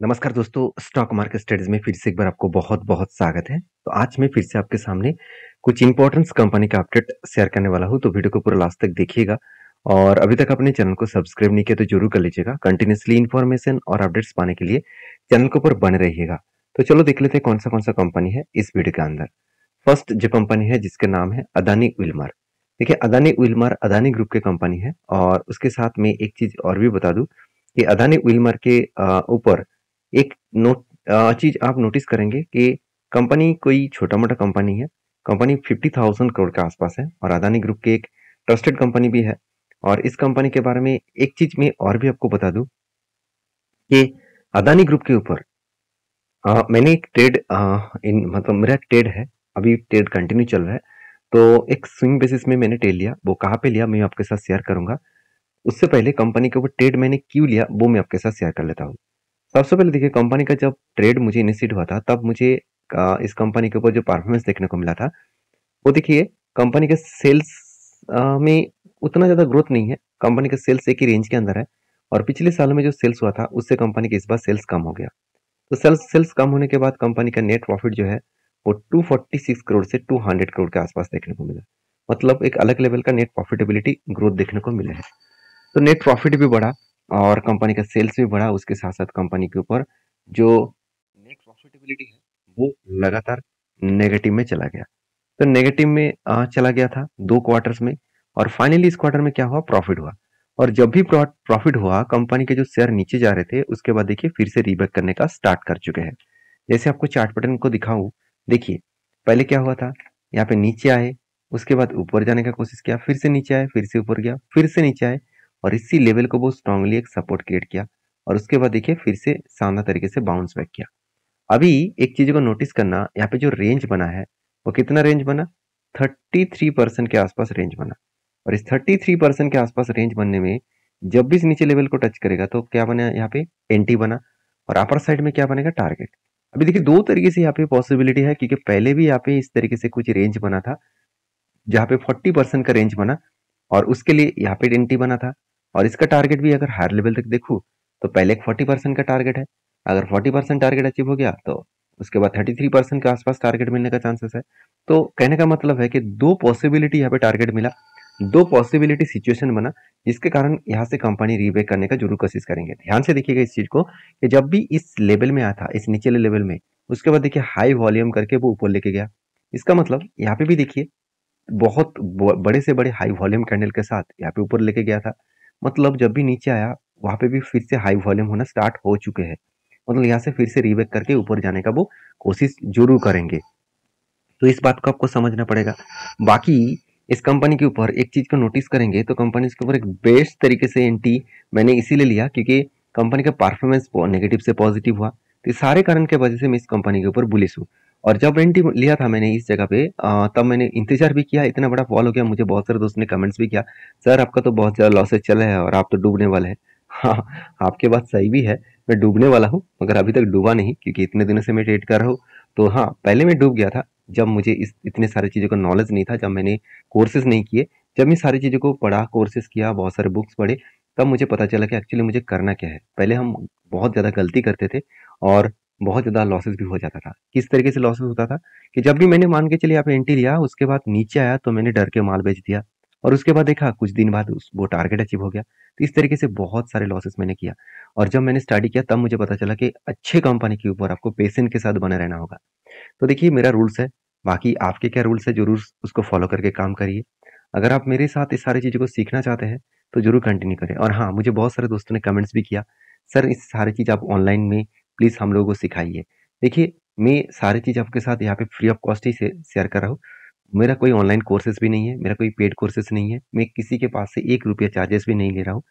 नमस्कार दोस्तों, stock market studies में फिर से एक बार आपको बहुत-बहुत स्वागत है। तो आज मैं फिर से आपके सामने कुछ इम्पोर्टेंट्स कंपनी का अपडेट शेयर करने वाला हूँ, तो वीडियो को पूरा लास्ट तक देखिएगा। और अभी तक अपने चैनल को सब्सक्राइब नहीं किया तो जरूर कर लीजिएगा। कंटिन्यूअसली इन्फॉर्मेशन और अपडेट्स पाने के लिए चैनल के ऊपर बने रहिएगा। तो चलो देख लेते हैं कौन सा कंपनी है इस वीडियो के अंदर। फर्स्ट जो कंपनी है जिसका नाम है अदानी विल्मर। देखिए, अदानी विल्मर अदानी ग्रुप की कंपनी है और उसके साथ में एक चीज और भी बता दूं कि अदानी विल्मर के ऊपर एक चीज आप नोटिस करेंगे कि कंपनी कोई छोटा मोटा कंपनी है। कंपनी 50,000 करोड़ के आसपास है और अदानी ग्रुप की एक ट्रस्टेड कंपनी भी है। और इस कंपनी के बारे में एक चीज मैं और भी आपको बता दूं कि अदानी ग्रुप के ऊपर मैंने एक ट्रेड इन मतलब मेरा ट्रेड है, अभी ट्रेड कंटिन्यू चल रहा है। तो एक स्विंग बेसिस में मैंने ट्रेड लिया, वो कहाँ पे लिया मैं आपके साथ शेयर करूंगा। उससे पहले कंपनी के ऊपर ट्रेड मैंने क्यों लिया वो मैं आपके साथ शेयर कर लेता हूँ। सबसे पहले देखिए, कंपनी का जब ट्रेड मुझे इनिशिएट हुआ था तब मुझे इस कंपनी के ऊपर जो परफॉर्मेंस देखने को मिला था वो देखिए, कंपनी के सेल्स में उतना ज़्यादा ग्रोथ नहीं है। कंपनी का सेल्स एक ही रेंज के अंदर है और पिछले साल में जो सेल्स हुआ था उससे कंपनी के इस बार सेल्स कम हो गया। तो सेल्स सेल्स कम होने के बाद कंपनी का नेट प्रॉफिट जो है वो 246 करोड़ से 200 करोड़ के आसपास देखने को मिला। मतलब एक अलग लेवल का नेट प्रॉफिटेबिलिटी ग्रोथ देखने को मिला है। तो नेट प्रॉफिट भी बढ़ा और कंपनी का सेल्स भी बढ़ा। उसके साथ साथ कंपनी के ऊपर जो नेट प्रॉफिटेबिलिटी है वो लगातार नेगेटिव में चला गया। तो नेगेटिव में चला गया था 2 क्वार्टर्स में और फाइनली इस क्वार्टर में क्या हुआ, प्रॉफिट हुआ। और जब भी प्रॉफिट हुआ कंपनी के जो शेयर नीचे जा रहे थे उसके बाद देखिए फिर से रीबैक करने का स्टार्ट कर चुके हैं। जैसे आपको चार्ट पैटर्न को दिखाऊं, देखिए पहले क्या हुआ था, यहाँ पे नीचे आए, उसके बाद ऊपर जाने का कोशिश किया, फिर से नीचे आए, फिर से ऊपर गया, फिर से नीचे आए और इसी लेवल को वो स्ट्रांगली एक सपोर्ट क्रिएट किया और उसके बाद देखिए फिर से शानदार तरीके से बाउंस बैक किया। अभी एक चीज को नोटिस करना, यहाँ पे जो रेंज बना है वो कितना रेंज बना, 33% के आसपास रेंज बना। और इस 33% के आसपास रेंज बनने में जब भी इस नीचे लेवल को टच करेगा तो क्या बना, यहाँ पे एंटी बना और अपर साइड में क्या बनेगा, टारगेट। अभी देखिए दो तरीके से यहाँ पे पॉसिबिलिटी है, क्योंकि पहले भी यहाँ पे इस तरीके से कुछ रेंज बना था जहाँ पे 40% का रेंज बना और उसके लिए यहाँ पे एंटी बना था। और इसका टारगेट भी अगर हायर लेवल तक देखूँ तो पहले एक 40% का टारगेट है। अगर 40% टारगेट अचीव हो गया तो उसके बाद 33% के आसपास टारगेट मिलने का चांसेस है। तो कहने का मतलब है कि दो पॉसिबिलिटी यहाँ पे टारगेट मिला, दो पॉसिबिलिटी सिचुएशन बना, जिसके कारण यहाँ से कंपनी रीबेक करने का जरूर कोशिश करेंगे। ध्यान से देखिएगा इस चीज को कि जब भी इस लेवल में आया था, इस निचले लेवल में, उसके बाद देखिए हाई वॉल्यूम करके वो ऊपर लेके गया। इसका मतलब यहाँ पे भी देखिए बहुत बड़े से बड़े हाई वॉल्यूम कैंडल के साथ यहाँ पे ऊपर लेके गया था। मतलब जब भी नीचे आया वहां पे भी फिर से हाई वॉल्यूम होना स्टार्ट हो चुके हैं। मतलब यहाँ से फिर से रिबैक करके ऊपर जाने का वो कोशिश जरूर करेंगे। तो इस बात को आपको समझना पड़ेगा। बाकी इस कंपनी के ऊपर एक चीज को नोटिस करेंगे तो कंपनी के ऊपर एक बेस्ट तरीके से एंटी मैंने इसीलिए लिया क्योंकि कंपनी का परफॉर्मेंस नेगेटिव से पॉजिटिव हुआ। तो इस सारे कारण के वजह से मैं इस कंपनी के ऊपर बुलिश हूँ। और जब एंटी लिया था मैंने इस जगह पे तब मैंने इंतजार भी किया, इतना बड़ा फॉल हो गया। मुझे बहुत सारे दोस्तों ने कमेंट्स भी किया, सर आपका तो बहुत ज्यादा लॉसेज चला है और आप तो डूबने वाले हैं। हाँ, आपके बात सही भी है, मैं डूबने वाला हूँ मगर अभी तक डूबा नहीं क्योंकि इतने दिनों से मैं ट्रेड कर रहा हूँ। तो हाँ, पहले मैं डूब गया था जब मुझे इस इतने सारी चीज़ों का नॉलेज नहीं था, जब मैंने कोर्सेज नहीं किए। जब मैं सारी चीज़ों को पढ़ा, कोर्सेज किया, बहुत सारे बुक्स पढ़े, तब मुझे पता चला कि एक्चुअली मुझे करना क्या है। पहले हम बहुत ज़्यादा गलती करते थे और बहुत ज़्यादा लॉसेस भी हो जाता था। किस तरीके से लॉसेस होता था कि जब भी मैंने मान के चलिए यहाँ पे एंट्री लिया, उसके बाद नीचे आया तो मैंने डर के माल बेच दिया और उसके बाद देखा कुछ दिन बाद वो टारगेट अचीव हो गया। तो इस तरीके से बहुत सारे लॉसेस मैंने किया। और जब मैंने स्टडी किया तब मुझे पता चला कि अच्छे कंपनी के ऊपर आपको पेशेंट के साथ बने रहना होगा। तो देखिए मेरा रूल्स है, बाकी आपके क्या रूल्स है जरूर उसको फॉलो करके काम करिए। अगर आप मेरे साथ इस सारी चीज़ों को सीखना चाहते हैं तो जरूर कंटिन्यू करें। और हाँ, मुझे बहुत सारे दोस्तों ने कमेंट्स भी किया, सर इस सारी चीज़ आप ऑनलाइन में प्लीज़ हम लोगों को सिखाइए। देखिए, मैं सारी चीज़ आपके साथ यहाँ पे फ्री ऑफ कॉस्ट ही से शेयर कर रहा हूँ। मेरा कोई ऑनलाइन कोर्सेज भी नहीं है, मेरा कोई पेड कोर्सेज नहीं है, मैं किसी के पास से 1 रुपया चार्जेस भी नहीं ले रहा हूँ।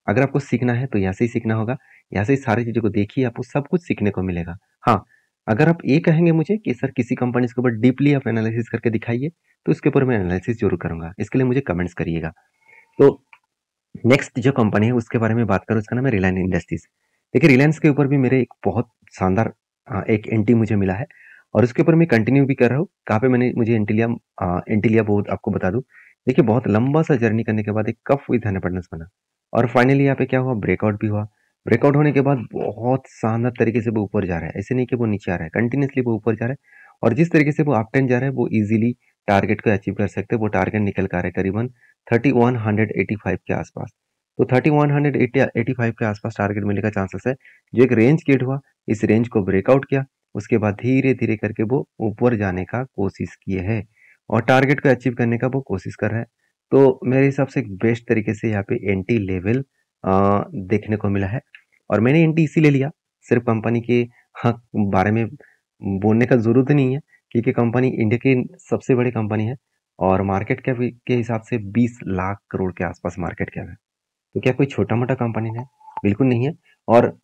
अगर आपको सीखना है तो यहाँ से ही सीखना होगा। यहाँ से सारी चीज़ों को देखिए, आपको सब कुछ सीखने को मिलेगा। हाँ, अगर आप ये कहेंगे मुझे कि सर किसी कंपनी के ऊपर डीपली आप एनालिसिस करके दिखाइए, तो उसके ऊपर मैं एनालिसिस जरूर करूंगा। इसके लिए मुझे कमेंट्स करिएगा। तो नेक्स्ट जो कंपनी है उसके बारे में बात करूँ, उसका नाम है रिलायंस इंडस्ट्रीज। देखिए रिलायंस के ऊपर भी मेरे एक बहुत शानदार एक एंटी मुझे मिला है और उसके ऊपर मैं कंटिन्यू भी कर रहा हूँ। कहाँ पे मैंने मुझे एंटी लिया बहुत आपको बता दूं। देखिए बहुत लंबा सा जर्नी करने के बाद एक कप विद 100% बना और फाइनली यहाँ पे क्या हुआ, ब्रेकआउट भी हुआ। ब्रेकआउट होने के बाद बहुत शानदार तरीके से वो ऊपर जा रहा है, ऐसे नहीं कि वो नीचे आ रहा है, कंटिन्यूअसली वो ऊपर जा रहा है। और जिस तरीके से वो अप ट्रेंड जा रहा है वो इजीली टारगेट को अचीव कर सकते हैं। वो टारगेट निकल कर आ रहा है करीबन 3185 के आसपास। तो 3185 के आसपास टारगेट मिलने का चांसेस है। जो एक रेंज क्रिएट हुआ, इस रेंज को ब्रेकआउट किया, उसके बाद धीरे धीरे करके वो ऊपर जाने का कोशिश किए है और टारगेट को अचीव करने का वो कोशिश कर रहा है। तो मेरे हिसाब से एक बेस्ट तरीके से यहाँ पे एंटी लेवल देखने को मिला है। और मैंने एंटी इसीलिए लिया, सिर्फ कंपनी के हाँ बारे में बोलने का जरूरत नहीं है, क्योंकि कंपनी इंडिया की सबसे बड़ी कंपनी है और मार्केट कैप के हिसाब से 20 लाख करोड़ के आसपास मार्केट कैप है। तो क्या कोई छोटा मोटा कंपनी है? बिल्कुल नहीं है। और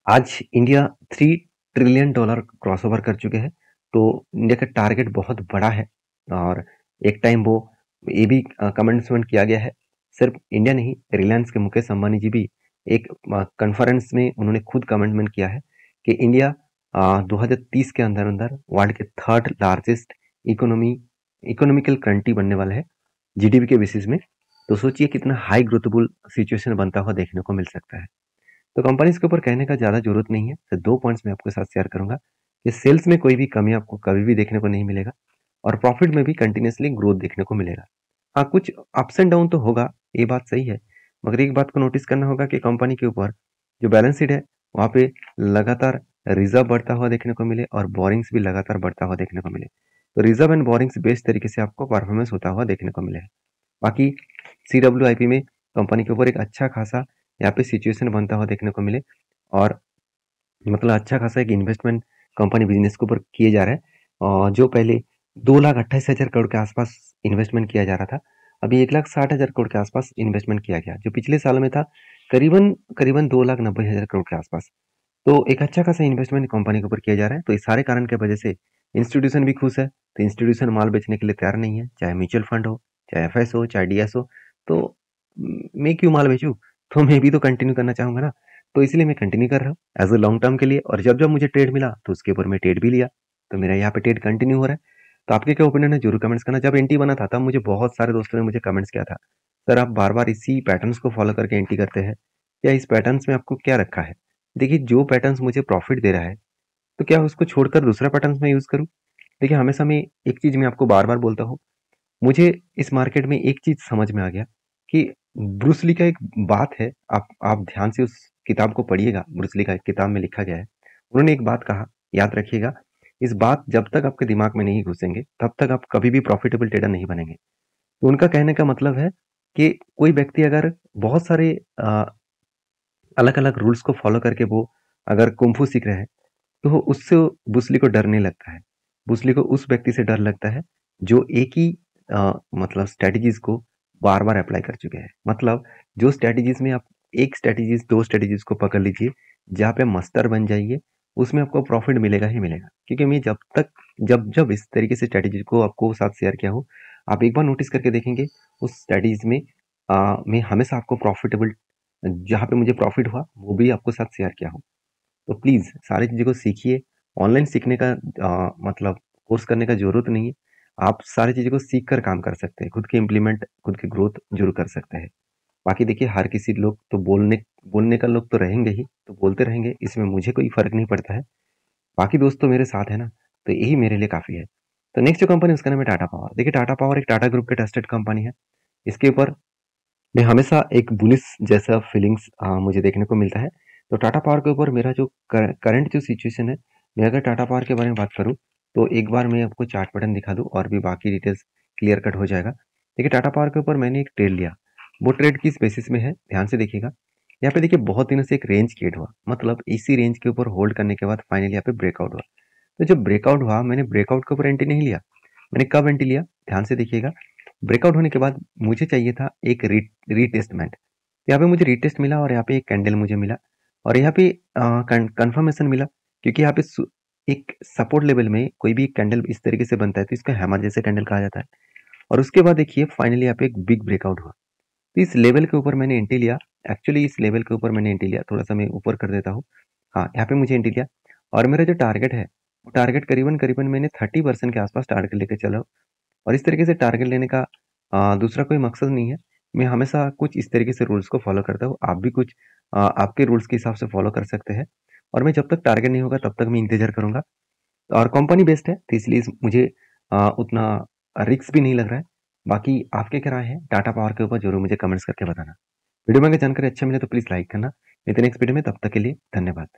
आज इंडिया $3 ट्रिलियन क्रॉसओवर कर चुके हैं। तो इंडिया का टारगेट बहुत बड़ा है। और एक टाइम वो ये भी कमेंटमेंट किया गया है, सिर्फ इंडिया नहीं, रिलायंस के मुकेश अंबानी जी भी एक कॉन्फ्रेंस में उन्होंने खुद कमेंटमेंट किया है कि इंडिया 2030 के अंदर अंदर वर्ल्ड के third largest economy economical country बनने वाला है जीडीपी के बेसिस में। तो सोचिए कितना हाई ग्रोथेबल सिचुएशन बनता हुआ देखने को मिल सकता है। तो कंपनीज के ऊपर कहने का ज़्यादा जरूरत नहीं है, सिर्फ 2 पॉइंट्स मैं आपके साथ शेयर करूंगा कि सेल्स में कोई भी कमी आपको कभी भी देखने को नहीं मिलेगा और प्रॉफिट में भी कंटिन्यूसली ग्रोथ देखने को मिलेगा। हाँ, कुछ अप्स एंड डाउन तो होगा, ये बात सही है, मगर एक बात को नोटिस करना होगा कि कंपनी के ऊपर जो बैलेंस शीट है वहाँ पे लगातार रिजर्व बढ़ता हुआ देखने को मिले और बोरिंग्स भी लगातार बढ़ता हुआ देखने को मिले। तो रिजर्व एंड बोरिंग्स बेस्ट तरीके से आपको परफॉर्मेंस होता हुआ देखने को मिले। बाकी CWIP में कंपनी के ऊपर एक अच्छा खासा यहाँ पे सिचुएशन बनता हुआ देखने को मिले और मतलब अच्छा खासा एक इन्वेस्टमेंट कंपनी बिजनेस के ऊपर किए जा रहा है। और जो पहले 2,28,000 करोड़ के आसपास इन्वेस्टमेंट किया जा रहा था, अभी 1,60,000 करोड़ के आसपास इन्वेस्टमेंट किया गया, जो पिछले साल में था करीबन करीबन 2,90,000 करोड़ के आसपास। तो एक अच्छा खासा इन्वेस्टमेंट कंपनी के ऊपर किया जा रहा है। तो इस सारे कारण की वजह से इंस्टीट्यूशन भी खुश है। तो इंस्टीट्यूशन माल बेचने के लिए तैयार नहीं है, चाहे म्यूचुअल फंड हो, चाहे एफएस हो, चाहे डीएस हो। तो मैं क्यों माल बेचूं? तो मैं भी तो कंटिन्यू करना चाहूंगा ना। तो इसलिए मैं कंटिन्यू कर रहा हूँ एज अ लॉन्ग टर्म के लिए। और जब जब मुझे ट्रेड मिला तो उसके ऊपर मैं ट्रेड भी लिया। तो मेरा यहाँ पे ट्रेड कंटिन्यू हो रहा है। तो आपके क्या ओपिनियन है जरूर कमेंट्स करना। जब एंटी बना था तब मुझे बहुत सारे दोस्तों ने मुझे कमेंट्स किया था, सर आप बार बार इसी पैटर्न्स को फॉलो करके एंटी करते हैं, क्या इस पैटर्न्स में आपको क्या रखा है? देखिए, जो पैटर्न्स मुझे प्रॉफिट दे रहा है तो क्या उसको छोड़कर दूसरा पैटर्न्स में यूज करूँ? देखिए, हमेशा मैं एक चीज मैं आपको बार बार बोलता हूँ, मुझे इस मार्केट में एक चीज समझ में आ गया कि ब्रूस ली का एक बात है, आप ध्यान से उस किताब को पढ़िएगा। ब्रूस ली का एक किताब में लिखा गया है, उन्होंने एक बात कहा, याद रखिएगा, इस बात जब तक आपके दिमाग में नहीं घुसेंगे तब तक आप कभी भी प्रॉफिटेबल ट्रेडर नहीं बनेंगे। तो उनका कहने का मतलब है कि कोई व्यक्ति अगर बहुत सारे अलग अलग रूल्स को फॉलो करके वो अगर कुंफू सीख रहे हैं तो उससे ब्रूस को डर नहीं लगता है। ब्रूस को उस व्यक्ति से डर लगता है जो एक ही मतलब स्ट्रेटजीज को बार बार अप्लाई कर चुके हैं। मतलब जो स्ट्रेटजीज में आप एक स्ट्रेटजीज दो स्ट्रेटजीज को पकड़ लीजिए, जहाँ पे मस्टर बन जाइए, उसमें आपको प्रॉफिट मिलेगा ही मिलेगा। क्योंकि मैं जब तक जब जब इस तरीके से स्ट्रेटजी को आपको साथ शेयर किया हो, आप एक बार नोटिस करके देखेंगे उस स्ट्रेटजीज में मैं हमेशा आपको प्रॉफिटेबल, जहाँ पे मुझे प्रॉफिट हुआ वो भी आपको साथ शेयर किया हो। तो प्लीज़ सारी चीज़ों को सीखिए। ऑनलाइन सीखने का मतलब कोर्स करने का ज़रूरत नहीं है। आप सारी चीज़ों को सीख कर काम कर सकते हैं। खुद की इम्प्लीमेंट, खुद की ग्रोथ ज़रूर कर सकते हैं। बाकी देखिए, हर किसी लोग तो बोलने बोलने का लोग तो रहेंगे ही, तो बोलते रहेंगे, इसमें मुझे कोई फ़र्क नहीं पड़ता है। बाकी दोस्त तो मेरे साथ है ना, तो यही मेरे लिए काफ़ी है। तो नेक्स्ट जो कंपनी उसका नाम है टाटा पावर। देखिए, टाटा पावर एक टाटा ग्रुप की ट्रस्टेड कंपनी है। इसके ऊपर मैं हमेशा एक बुलिश जैसा फीलिंग्स मुझे देखने को मिलता है। तो टाटा पावर के ऊपर मेरा जो करंट जो सिचुएशन है, मैं अगर टाटा पावर के बारे में बात करूँ तो एक बार मैं आपको चार्ट पैटर्न दिखा दूँ और भी बाकी डिटेल्स क्लियर कट हो जाएगा। देखिए, टाटा पावर के ऊपर मैंने एक ट्रेड लिया। वो ट्रेड किस बेसिस में है, ध्यान से देखिएगा। यहाँ पे देखिए, बहुत दिनों से एक रेंज क्रिएट हुआ, मतलब इसी रेंज के ऊपर होल्ड करने के बाद फाइनली यहाँ पे ब्रेकआउट हुआ। तो जब ब्रेकआउट हुआ, मैंने ब्रेकआउट के ऊपर एंट्री नहीं लिया। मैंने कब एंट्री लिया, ध्यान से देखिएगा। ब्रेकआउट होने के बाद मुझे चाहिए था एक रीटेस्टमेंट। यहाँ पे मुझे रीटेस्ट मिला और यहाँ पे एक कैंडल मुझे मिला और यहाँ पे कंफर्मेशन मिला, क्योंकि यहाँ पे एक सपोर्ट लेवल में कोई भी कैंडल इस तरीके से बनता है तो इसको हैमर जैसे कैंडल कहा जाता है। और उसके बाद देखिए फाइनली यहाँ पे एक बिग ब्रेकआउट हुआ। तो इस लेवल के ऊपर मैंने एंट्री लिया। एक्चुअली इस लेवल के ऊपर मैंने एंट्री लिया, थोड़ा सा मैं ऊपर कर देता हूँ। हाँ, यहाँ पे मुझे एंट्री लिया और मेरा जो टारगेट है वो टारगेट करीबन करीबन मैंने 30% के आसपास टारगेट लेके चला। और इस तरीके से टारगेट लेने का दूसरा कोई मकसद नहीं है। मैं हमेशा कुछ इस तरीके से रूल्स को फ़ॉलो करता हूँ। आप भी कुछ आपके रूल्स के हिसाब से फ़ॉलो कर सकते हैं और मैं जब तक टारगेट नहीं होगा तब तक मैं इंतज़ार करूँगा और कंपनी बेस्ड है तो इसलिए मुझे उतना रिस्क भी नहीं लग रहा है। बाकी आपकी क्या राय है? टाटा पावर के ऊपर ज़रूर मुझे कमेंट्स करके बताना। वीडियो में अगर जानकारी अच्छा मिले तो प्लीज़ लाइक करना। मिलते हैं नेक्स्ट वीडियो में, तब तक के लिए धन्यवाद।